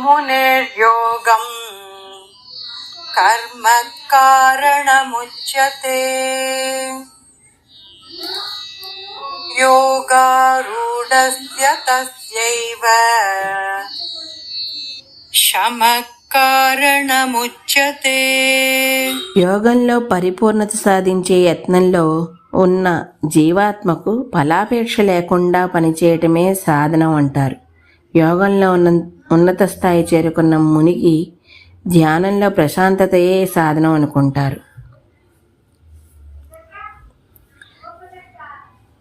మునిర్యోగం కర్మ కారణముచ్యతే. యోగారూఢస్య తస్యైవ శమః కారణముచ్యతే. యోగంలో పరిపూర్ణత సాధించే యత్నంలో ఉన్న జీవాత్మకు ఫలాపేక్ష లేకుండా పనిచేయటమే సాధనం అంటారు. యోగంలో ఉన్నత స్థాయి చేరుకున్న మునికి ధ్యానంలో ప్రశాంతతయే సాధనం అనుకుంటారు.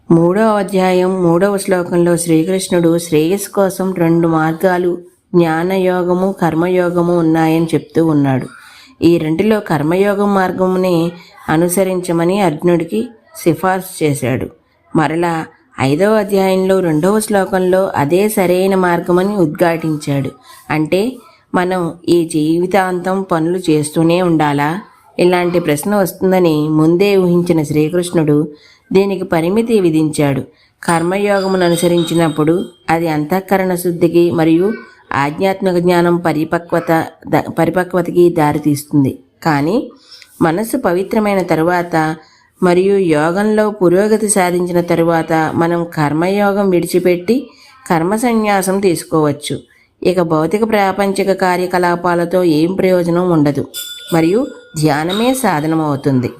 3వ అధ్యాయం 3వ శ్లోకంలో శ్రీకృష్ణుడు శ్రేయస్సు కోసం 2 మార్గాలు జ్ఞానయోగము కర్మయోగము ఉన్నాయని చెప్తూ ఉన్నాడు. ఈ రెంటిలో కర్మయోగం మార్గమునే అనుసరించమని అర్జునుడికి సిఫార్సు చేశాడు. మరలా 5వ అధ్యాయంలో 2వ శ్లోకంలో అదే సరైన మార్గమని ఉద్ఘాటించాడు. అంటే మనం ఈ జీవితాంతం పనులు చేస్తూనే ఉండాలా? ఇలాంటి ప్రశ్న వస్తుందని ముందే ఊహించిన శ్రీకృష్ణుడు దీనికి పరిమితి విధించాడు. కర్మయోగమును అనుసరించినప్పుడు అది అంతఃకరణ శుద్ధికి మరియు ఆధ్యాత్మిక జ్ఞానం పరిపక్వతకి దారితీస్తుంది. కానీ మనసు పవిత్రమైన తరువాత మరియు యోగంలో పురోగతి సాధించిన తరువాత మనం కర్మయోగం విడిచిపెట్టి కర్మ సన్యాసం తీసుకోవచ్చు. ఇక భౌతిక ప్రాపంచిక కార్యకలాపాలతో ఏం ప్రయోజనం ఉండదు మరియు ధ్యానమే సాధనం అవుతుంది.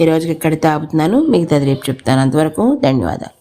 ఈరోజుకి ఇక్కడ తాపుతున్నాను. మిగతాది రేపు చెప్తాను. అంతవరకు ధన్యవాదాలు.